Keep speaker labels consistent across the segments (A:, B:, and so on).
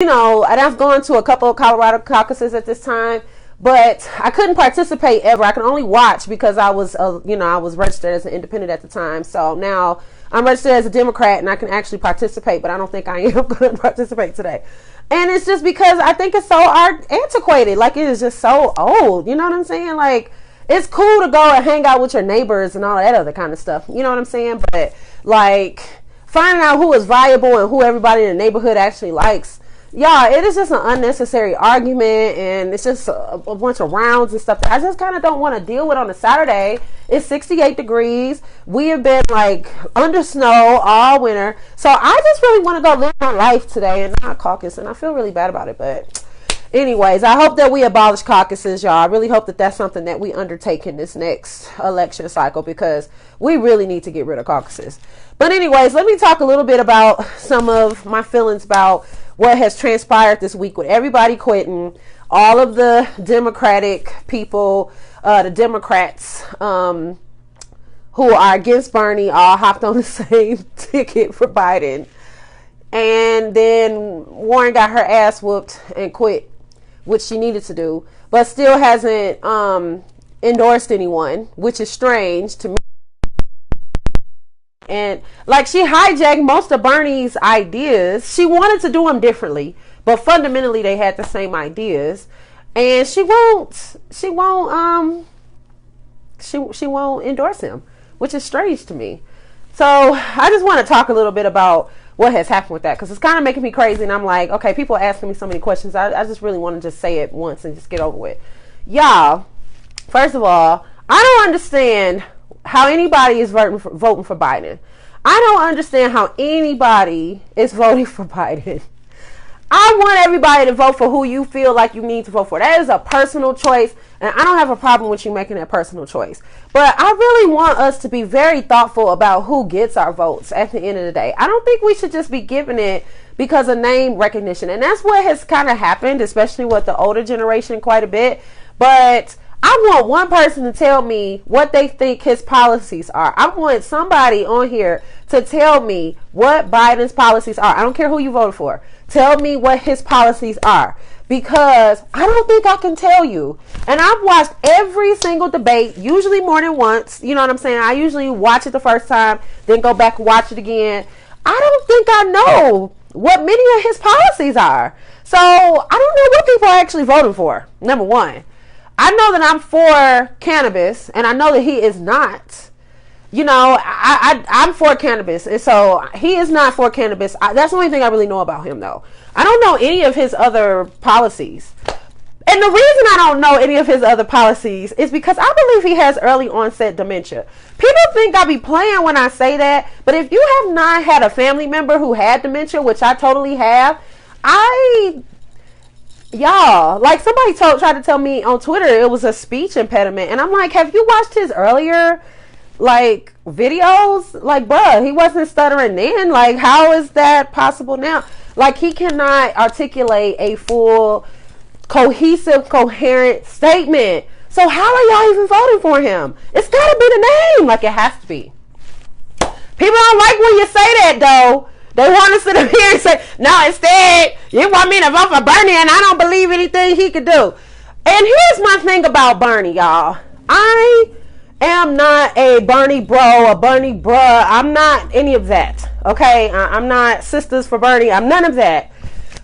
A: And I've gone to a couple of Colorado caucuses at this time, but I couldn't participate ever. I can only watch because I was, I was registered as an independent at the time. So now I'm registered as a Democrat and I can actually participate, but I don't think I am going to participate today. And it's just because I think it's so antiquated. Like, it is just so old. You know what I'm saying? Like, it's cool to go and hang out with your neighbors and all that other kind of stuff. You know what I'm saying? But, like, finding out who is viable and who everybody in the neighborhood actually likes, yeah, it is just an unnecessary argument, and it's just a bunch of rounds and stuff that I just kind of don't want to deal with on a Saturday. It's 68 degrees. We have been like under snow all winter, so I just really want to go live my life today and not caucus, and I feel really bad about it. But anyways, I hope that we abolish caucuses, y'all. I really hope that that's something that we undertake in this next election cycle, because we really need to get rid of caucuses. But anyways, let me talk a little bit about some of my feelings about what has transpired this week with everybody quitting. All of the Democratic people, the Democrats who are against Bernie, all hopped on the same ticket for Biden. And then Warren got her ass whooped and quit, which she needed to do, but still hasn't endorsed anyone, which is strange to me. And like, she hijacked most of Bernie's ideas. She wanted to do them differently, but fundamentally they had the same ideas. And she won't endorse him, which is strange to me. So I just want to talk a little bit about what has happened with that, because it's kind of making me crazy. And I'm like, okay, people are asking me so many questions. I just really want to just say it once and just get over with. Y'all, first of all, I don't understand how anybody is voting for Biden. I don't understand how anybody is voting for Biden. I want everybody to vote for who you feel like you need to vote for. That is a personal choice, and I don't have a problem with you making that personal choice. But I really want us to be very thoughtful about who gets our votes at the end of the day. I don't think we should just be giving it because of name recognition. And that's what has kind of happened, especially with the older generation quite a bit. But I want one person to tell me what they think his policies are. I want somebody on here to tell me what Biden's policies are. I don't care who you voted for. Tell me what his policies are, because I don't think I can tell you. And I've watched every single debate, usually more than once. You know what I'm saying? I usually watch it the first time, then go back and watch it again. I don't think I know what many of his policies are. So I don't know what people are actually voting for, number one. I know that I'm for cannabis, and I know that he is not. You know, I'm for cannabis, and so he is not for cannabis. That's the only thing I really know about him, though. I don't know any of his other policies. And the reason I don't know any of his other policies is because I believe he has early onset dementia. People think I be playing when I say that, but if you have not had a family member who had dementia, which I totally have, y'all, like, somebody tried to tell me on Twitter it was a speech impediment, and I'm like, have you watched his earlier like videos? Like, bruh, he wasn't stuttering then. Like, how is that possible now? Like, he cannot articulate a full, cohesive, coherent statement. So how are y'all even voting for him? It's gotta be the name. Like, it has to be. People don't like when you say that, though. They want to sit up here and say, no, instead, you want me to vote for Bernie, and I don't believe anything he could do. And here's my thing about Bernie, y'all. I am not a Bernie bro, a Bernie bruh. I'm not any of that, okay? I'm not sisters for Bernie. I'm none of that.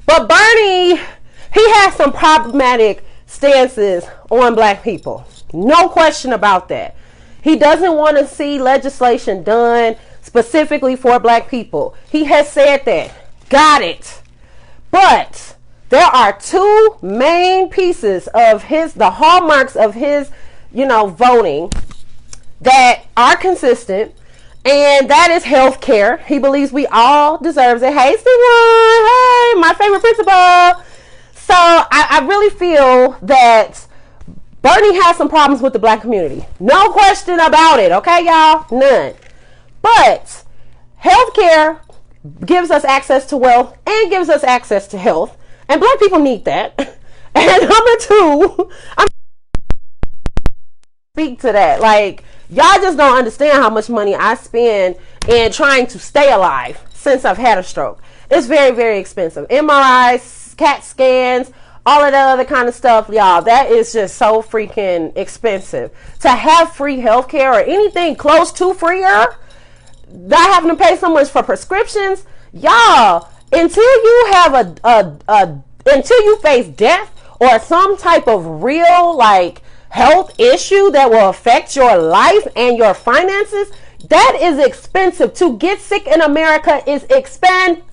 A: But Bernie, he has some problematic stances on black people. No question about that. He doesn't want to see legislation done specifically for black people. He has said that. Got it. But there are two main pieces of the hallmarks of his, voting that are consistent, and that is health care. He believes we all deserve it. Hey, Stephen. Hey, my favorite principal. So I really feel that Bernie has some problems with the black community. No question about it. Okay, y'all? None. But healthcare gives us access to wealth and gives us access to health. And black people need that. And number two, I'm speak to that. Like, y'all just don't understand how much money I spend in trying to stay alive since I've had a stroke. It's very, very expensive. MRIs, CAT scans, all of that other kind of stuff, y'all. That is just so freaking expensive. To have free healthcare or anything close to freer, not having to pay so much for prescriptions, y'all. Until you have until you face death or some type of real like health issue that will affect your life and your finances, that is expensive. To get sick in America is expensive.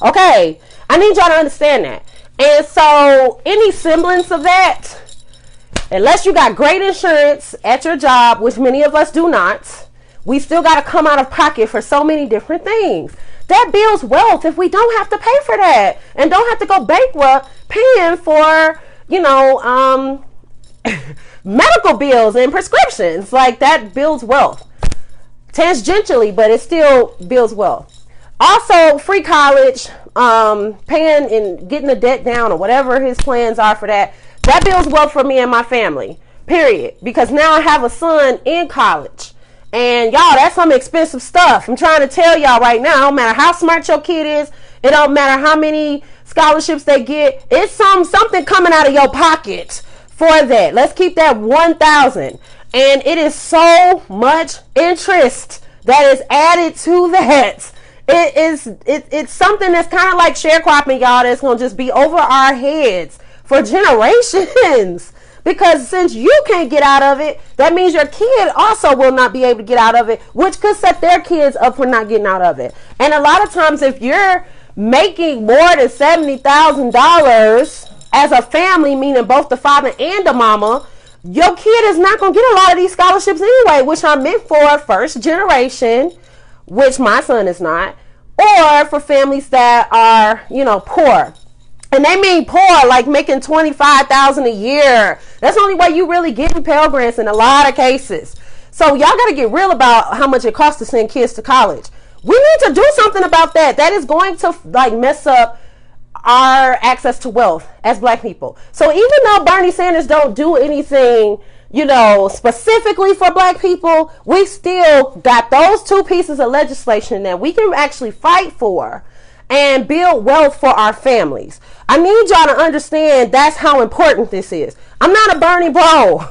A: Okay, I need y'all to understand that. And so any semblance of that, unless you got great insurance at your job, which many of us do not, we still got to come out of pocket for so many different things. That builds wealth if we don't have to pay for that and don't have to go bankrupt paying for, medical bills and prescriptions. Like, that builds wealth tangentially, but it still builds wealth. Also, free college, paying and getting the debt down or whatever his plans are for that. That builds wealth for me and my family, period. Because now I have a son in college. And y'all, that's some expensive stuff. I'm trying to tell y'all right now, it don't matter how smart your kid is. It don't matter how many scholarships they get. It's something coming out of your pocket for that. Let's keep that 1,000. And it is so much interest that is added to that. It's something that's kind of like sharecropping, y'all, that's going to just be over our heads for generations. Because since you can't get out of it, that means your kid also will not be able to get out of it, which could set their kids up for not getting out of it. And a lot of times, if you're making more than $70,000 as a family, meaning both the father and the mama, your kid is not going to get a lot of these scholarships anyway, which are meant for first generation, which my son is not, or for families that are, poor. And they mean poor, like making $25,000 a year. That's the only way you really getting Pell Grants in a lot of cases. So y'all got to get real about how much it costs to send kids to college. We need to do something about that. That is going to mess up our access to wealth as black people. So even though Bernie Sanders don't do anything, specifically for black people, we still got those two pieces of legislation that we can actually fight for and build wealth for our families. I need y'all to understand that's how important this is. I'm not a Bernie bro,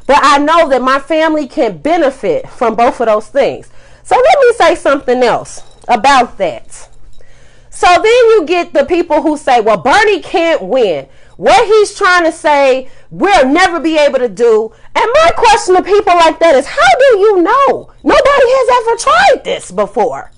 A: but I know that my family can benefit from both of those things. So let me say something else about that. So then you get the people who say, well, Bernie can't win. What he's trying to say, we'll never be able to do. And my question to people like that is, how do you know? Nobody has ever tried this before.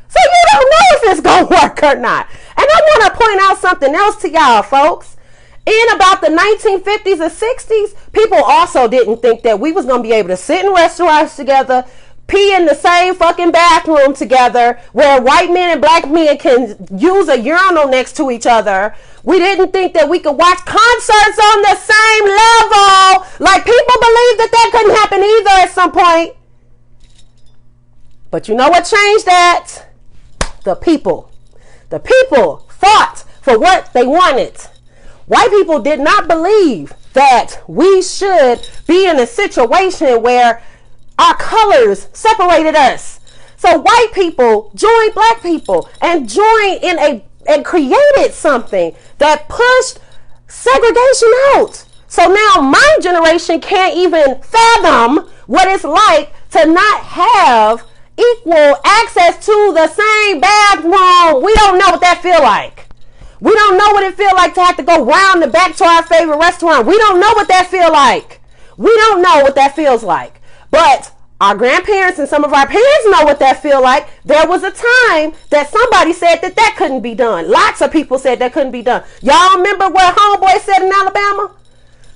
A: So you don't know if it's going to work or not. And I want to point out something else to y'all, folks. In about the 1950s and 60s, people also didn't think that we was going to be able to sit in restaurants together, pee in the same fucking bathroom together, where white men and black men can use a urinal next to each other. We didn't think that we could watch concerts on the same level. Like, people believed that couldn't happen either at some point. But you know what changed that? The people. The people fought for what they wanted. White people did not believe that we should be in a situation where our colors separated us. So white people joined black people and and created something that pushed segregation out. So now my generation can't even fathom what it's like to not have equal access to the same bathroom. We don't know what that feel like. We don't know what it feel like to have to go round the back to our favorite restaurant. We don't know what that feel like. We don't know what that feels like. But our grandparents and some of our parents know what that feel like. There was a time that somebody said that couldn't be done. Lots of people said that couldn't be done. Y'all remember what Homeboy said in Alabama?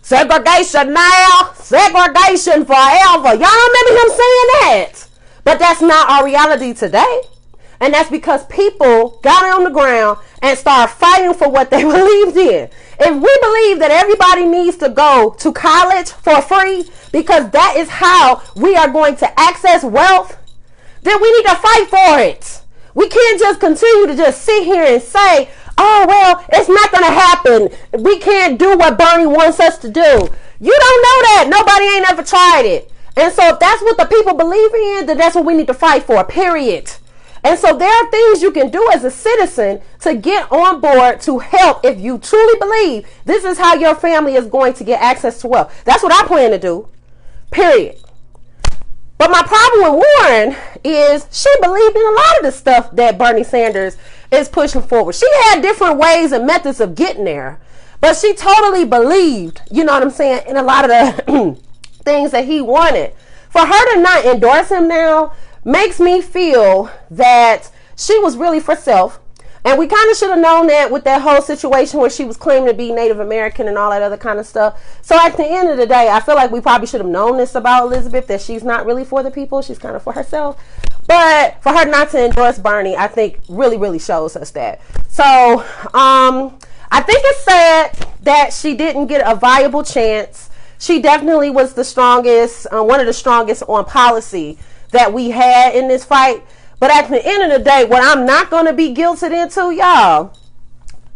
A: Segregation now, segregation forever. Y'all remember him saying that? But that's not our reality today. And that's because people got on the ground and started fighting for what they believed in. If we believe that everybody needs to go to college for free because that is how we are going to access wealth, then we need to fight for it. We can't just continue to just sit here and say, oh, well, it's not going to happen. We can't do what Bernie wants us to do. You don't know that. Nobody ain't ever tried it. And so if that's what the people believe in, then that's what we need to fight for, period. And so there are things you can do as a citizen to get on board to help if you truly believe this is how your family is going to get access to wealth. That's what I plan to do, period. But my problem with Warren is she believed in a lot of the stuff that Bernie Sanders is pushing forward. She had different ways and methods of getting there, but she totally believed, you know what I'm saying, in a lot of the things that he wanted. For her to not endorse him now makes me feel that she was really for self. And we kind of should have known that with that whole situation where she was claiming to be Native American and all that other kind of stuff. So at the end of the day, I feel like we probably should have known this about Elizabeth, that she's not really for the people. She's kind of for herself. But for her not to endorse Bernie, I think really, really shows us that. So I think it's sad that she didn't get a viable chance. She definitely was the strongest, one of the strongest on policy that we had in this fight. But at the end of the day, what I'm not going to be guilted into, y'all,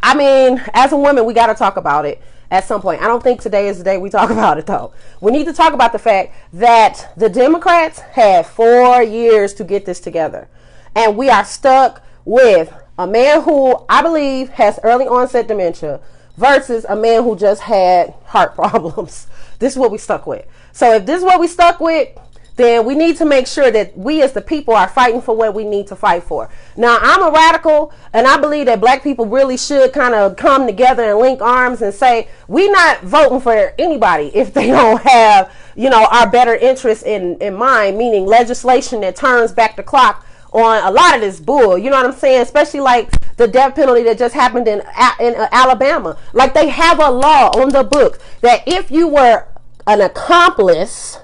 A: I mean, as a woman, we got to talk about it at some point. I don't think today is the day we talk about it, though. We need to talk about the fact that the Democrats had 4 years to get this together. And we are stuck with a man who I believe has early onset dementia versus a man who just had heart problems. This is what we stuck with. So if this is what we stuck with, then we need to make sure that we as the people are fighting for what we need to fight for. Now, I'm a radical, and I believe that black people really should kind of come together and link arms and say, we're not voting for anybody if they don't have, you know, our better interests in mind, meaning legislation that turns back the clock on a lot of this bull. You know what I'm saying? Especially like the death penalty that just happened in Alabama. Like, they have a law on the books that if you were an accomplice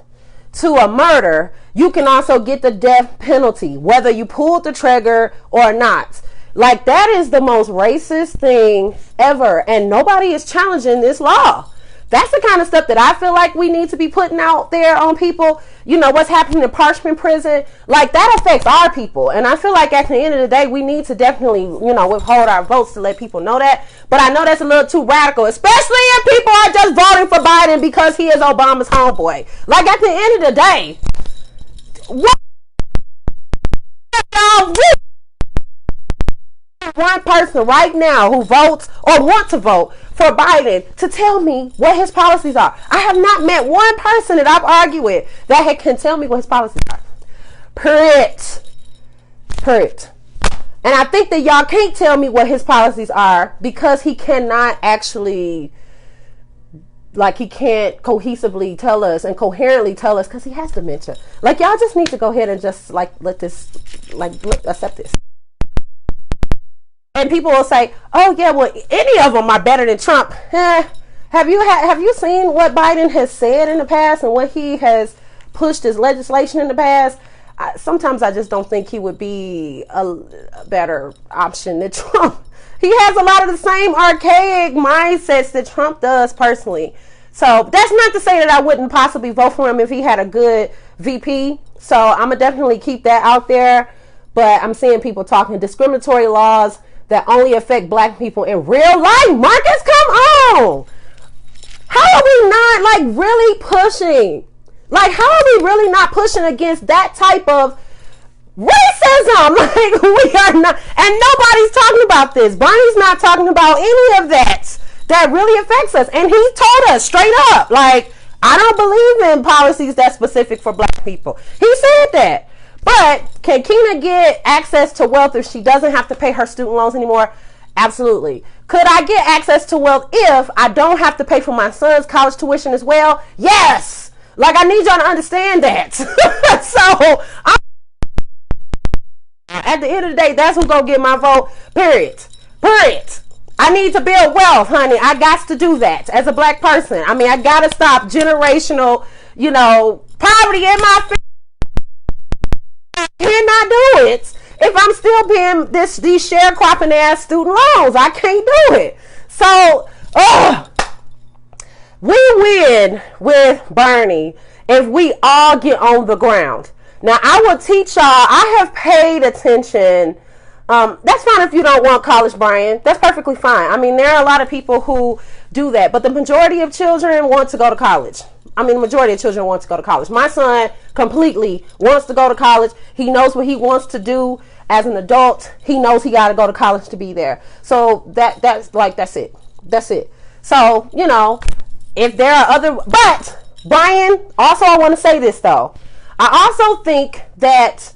A: to a murder, you can also get the death penalty, whether you pulled the trigger or not. Like, that is the most racist thing ever, and nobody is challenging this law. That's the kind of stuff that I feel like we need to be putting out there on people. You know, what's happening in Parchment Prison, like, that affects our people. And I feel like at the end of the day, we need to definitely, you know, withhold our votes to let people know that. But I know that's a little too radical, especially if people are just voting for Biden because he is Obama's homeboy. Like, at the end of the day, what y'all one person right now who votes or want to vote for Biden to tell me what his policies are? I have not met one person that I've argued with that can tell me what his policies are. Period. And I think that y'all can't tell me what his policies are because he cannot actually, like, he can't cohesively tell us and coherently tell us because he has dementia. Like, y'all just need to go ahead and just, like, accept this. And people will say, oh, yeah, well, any of them are better than Trump. Have you seen what Biden has said in the past and what he has pushed as legislation in the past? Sometimes I just don't think he would be a better option than Trump. He has a lot of the same archaic mindsets that Trump does personally. So that's not to say that I wouldn't possibly vote for him if he had a good VP. So I'm going to definitely keep that out there. But I'm seeing people talking discriminatory laws that only affect black people in real life. Marcus, come on. How are we not, like, really pushing? Like, how are we really not pushing against that type of racism? Like, we are not, and nobody's talking about this. Bernie's not talking about any of that really affects us. And he told us straight up, like, I don't believe in policies that's specific for black people. He said that. But can Keena get access to wealth if she doesn't have to pay her student loans anymore? Absolutely. Could I get access to wealth if I don't have to pay for my son's college tuition as well? Yes. Like, I need y'all to understand that. So, at the end of the day, that's who's going to get my vote. Period. I need to build wealth, honey. I got to do that as a black person. I mean, I got to stop generational, you know, poverty in my family. I cannot do it if I'm still paying these sharecropping ass student loans. I can't do it. So, we win with Bernie if we all get on the ground. Now, I will teach y'all. I have paid attention. That's fine if you don't want college, Brian. That's perfectly fine. I mean, there are a lot of people who do that, but the majority of children want to go to college. I mean, the majority of children want to go to college. My son completely wants to go to college. He knows what he wants to do As an adult, he knows he got to go to college to be there. So that's it. That's it. So, you know, if there are other, but Brian, also I want to say this though. I also think that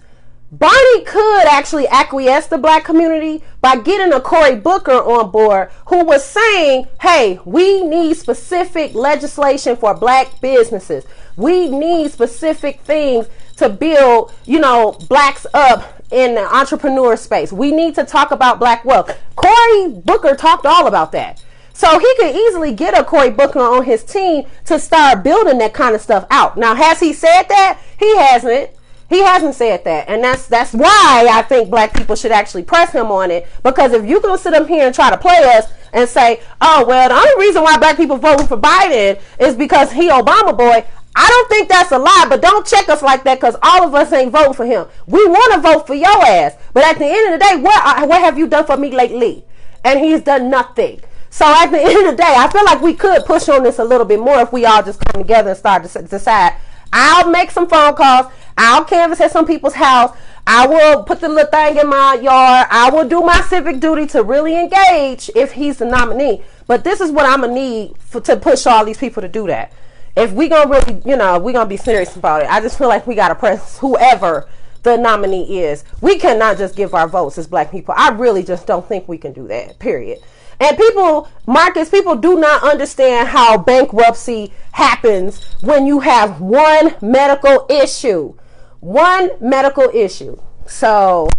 A: Barney could actually acquiesce the black community by getting a Cory Booker on board, who was saying, hey, we need specific legislation for black businesses. We need specific things to build, you know, blacks up in the entrepreneur space. We need to talk about black wealth. Cory Booker talked all about that. So he could easily get a Cory Booker on his team to start building that kind of stuff out. Now, has he said that? He hasn't. He hasn't said that. And that's why I think black people should actually press him on it. Because if you're going to sit up here and try to play us and say, oh, well, the only reason why black people voting for Biden is because he Obama boy, I don't think that's a lie, but don't check us like that, because all of us ain't voting for him. We want to vote for your ass. But at the end of the day, what have you done for me lately? And he's done nothing. So at the end of the day, I feel like we could push on this a little bit more if we all just come together and start to decide. I'll make some phone calls. I'll canvass at some people's house. I will put the little thing in my yard. I will do my civic duty to really engage if he's the nominee. But this is what I'm going to need to push all these people to do that. If we going to really, you know, we're going to be serious about it. I just feel like we got to press whoever the nominee is. We cannot just give our votes as black people. I really just don't think we can do that, period. And people, Marcus, people do not understand how bankruptcy happens when you have one medical issue. One medical issue. So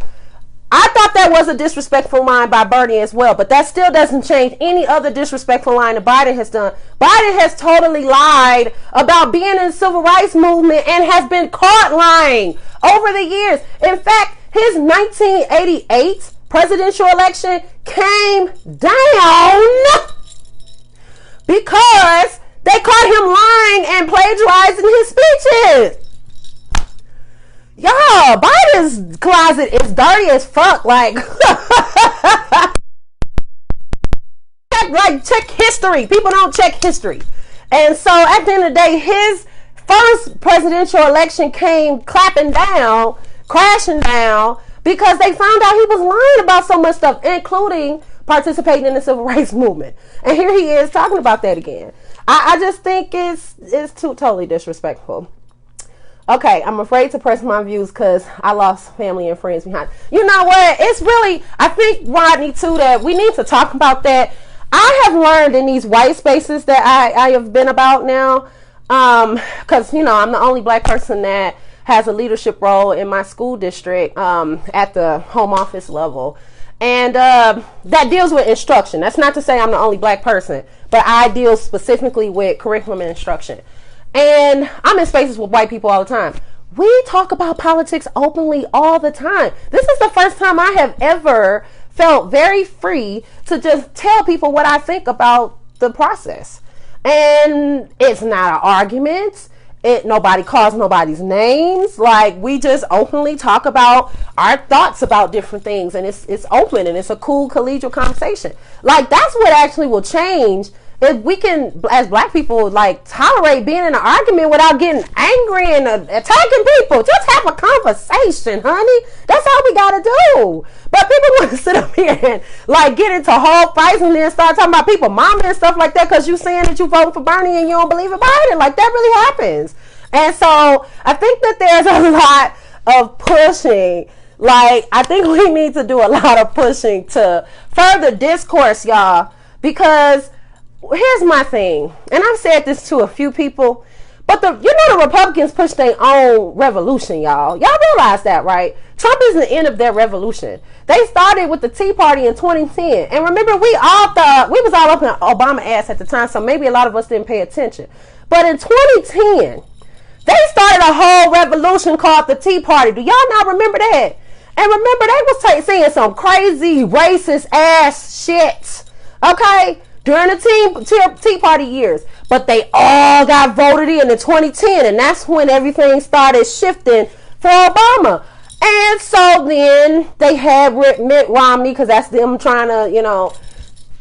A: I thought that was a disrespectful line by Bernie as well, but that still doesn't change any other disrespectful line that Biden has done. Biden has totally lied about being in the civil rights movement and has been caught lying over the years. In fact, his 1988 presidential election came down because they caught him lying and plagiarizing his speeches. Y'all, Biden's closet is dirty as fuck. Like, check history. People don't check history. And so at the end of the day, his first presidential election came crashing down, because they found out he was lying about so much stuff, including participating in the civil rights movement. And here he is talking about that again. I just think it's totally disrespectful. Okay, I'm afraid to press my views because I lost family and friends behind. You know what? It's really, I think, Rodney, too, that we need to talk about that. I have learned in these white spaces that I have been about now, because, you know, I'm the only black person that has a leadership role in my school district at the home office level. And that deals with instruction. That's not to say I'm the only black person, but I deal specifically with curriculum and instruction. And I'm in spaces with white people all the time. We talk about politics openly all the time. This is the first time I have ever felt very free to just tell people what I think about the process. And it's not an argument. Nobody calls nobody's names. Like, we just openly talk about our thoughts about different things, and it's open and it's a cool collegial conversation. Like, that's what actually will change if we can, as black people, like, tolerate being in an argument without getting angry and attacking people. Just have a conversation, honey. That's all we gotta do. But people want to sit up here and, like, get into whole fights and then start talking about people mama and stuff like that because you saying that you voted for Bernie and you don't believe in Biden. Like, that really happens. And so I think that there's a lot of pushing. Like, I think we need to do a lot of pushing to further discourse, y'all, because here's my thing, and I've said this to a few people, but the Republicans push their own revolution, y'all. Y'all realize that, right? Trump is the end of their revolution. They started with the Tea Party in 2010, and remember, we all thought we was all up in Obama ass at the time, so maybe a lot of us didn't pay attention. But in 2010, they started a whole revolution called the Tea Party. Do y'all not remember that? And remember, they was saying some crazy racist ass shit, okay, during the Tea Party years. But they all got voted in 2010, and that's when everything started shifting for Obama. And so then they had Mitt Romney, because that's them trying to,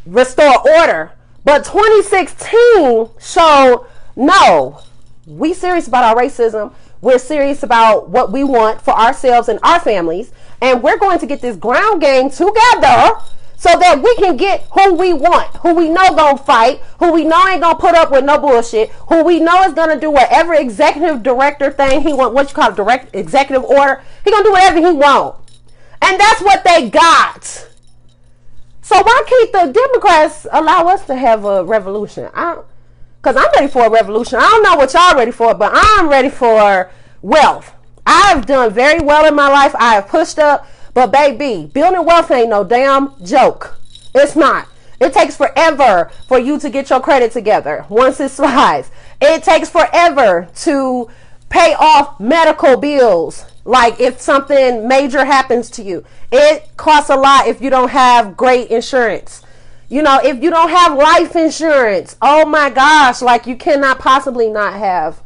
A: restore order. But 2016 showed, no, we serious about our racism. We're serious about what we want for ourselves and our families. And we're going to get this ground game together so that we can get who we want, who we know gonna fight, who we know ain't gonna put up with no bullshit, who we know is gonna do whatever executive director thing he want, what you call direct executive order. He gonna do whatever he want. And that's what they got. So why can't the Democrats allow us to have a revolution? Because I'm ready for a revolution. I don't know what y'all ready for, but I'm ready for wealth. I've done very well in my life. I have pushed up. But baby, building wealth ain't no damn joke. It's not. It takes forever for you to get your credit together once it slides. It takes forever to pay off medical bills. Like if something major happens to you, it costs a lot if you don't have great insurance. You know, if you don't have life insurance, oh my gosh, like you cannot possibly not have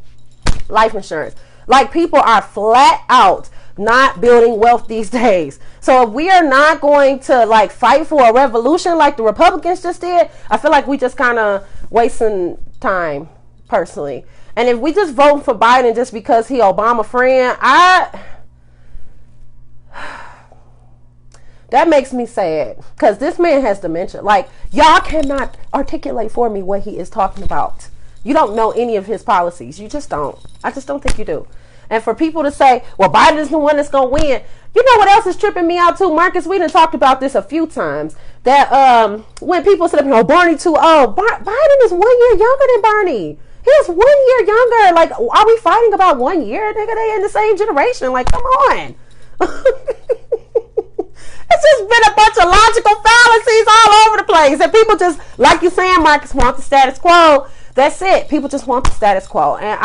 A: life insurance. Like people are flat out not building wealth these days. So if we are not going to like fight for a revolution like the Republicans just did, I feel like we just kind of wasting time personally. And if we just vote for Biden just because he Obama friend, that makes me sad because this man has dementia. Like y'all cannot articulate for me what he is talking about. You don't know any of his policies. You just don't. I just don't think you do. And for people to say, well, Biden is the one that's going to win. You know what else is tripping me out too, Marcus? We done talked about this a few times. That when people sit up here, oh, Bernie too old. Biden is 1 year younger than Bernie. He is 1 year younger. Like, are we fighting about 1 year? Nigga, they in the same generation. Like, come on. It's just been a bunch of logical fallacies all over the place. And people just, like you saying, Marcus, want the status quo. That's it. People just want the status quo. And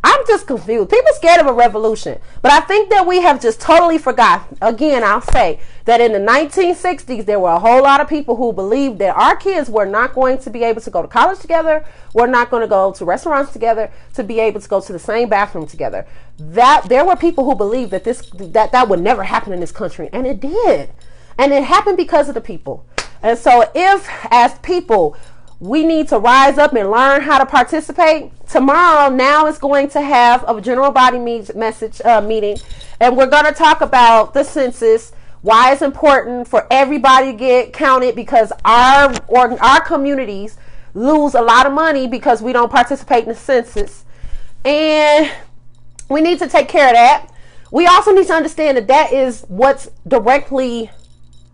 A: I'm just confused. People scared of a revolution. But I think that we have just totally forgot. Again, I'll say that in the 1960s, there were a whole lot of people who believed that our kids were not going to be able to go to college together. We're not going to go to restaurants together, to be able to go to the same bathroom together. That there were people who believed that that would never happen in this country. And it did. And it happened because of the people. And so if, as people, we need to rise up and learn how to participate. Tomorrow, now is going to have a general body meeting, and we're going to talk about the census, why it's important for everybody to get counted, because our communities lose a lot of money because we don't participate in the census, and we need to take care of that. We also need to understand that that is what's directly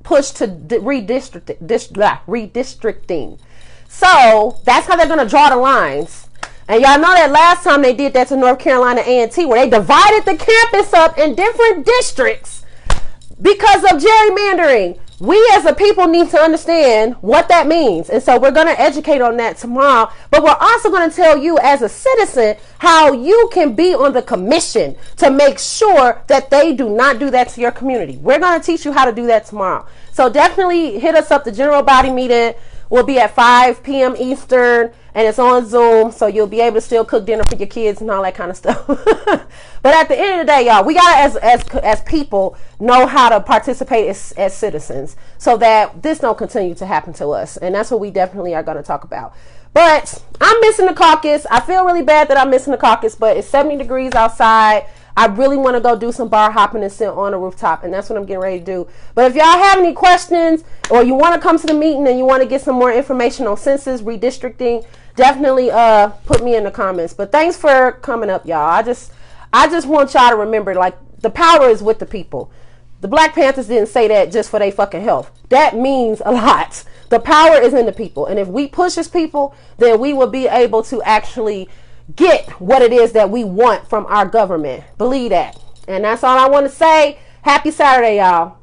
A: pushed to redistricting. So that's how they're going to draw the lines. And y'all know that last time they did that to North Carolina A&T, where they divided the campus up in different districts because of gerrymandering. We as a people need to understand what that means. And so we're going to educate on that tomorrow. But we're also going to tell you as a citizen how you can be on the commission to make sure that they do not do that to your community. We're going to teach you how to do that tomorrow. So definitely hit us up. The general body meeting will be at 5 p.m. Eastern, and it's on Zoom, so you'll be able to still cook dinner for your kids and all that kind of stuff. But at the end of the day, y'all, we gotta, as people, know how to participate as citizens, so that this don't continue to happen to us. And that's what we definitely are going to talk about. But I'm missing the caucus. I feel really bad that I'm missing the caucus, but it's 70 degrees outside. I really want to go do some bar hopping and sit on a rooftop, and that's what I'm getting ready to do. But if y'all have any questions, or you want to come to the meeting and you want to get some more information on census, redistricting, definitely put me in the comments. But thanks for coming up, y'all. I just want y'all to remember, like, the power is with the people. The Black Panthers didn't say that just for their fucking health. That means a lot. The power is in the people, and if we push as people, then we will be able to actually get what it is that we want from our government. Believe that. And that's all I want to say. Happy Saturday, y'all.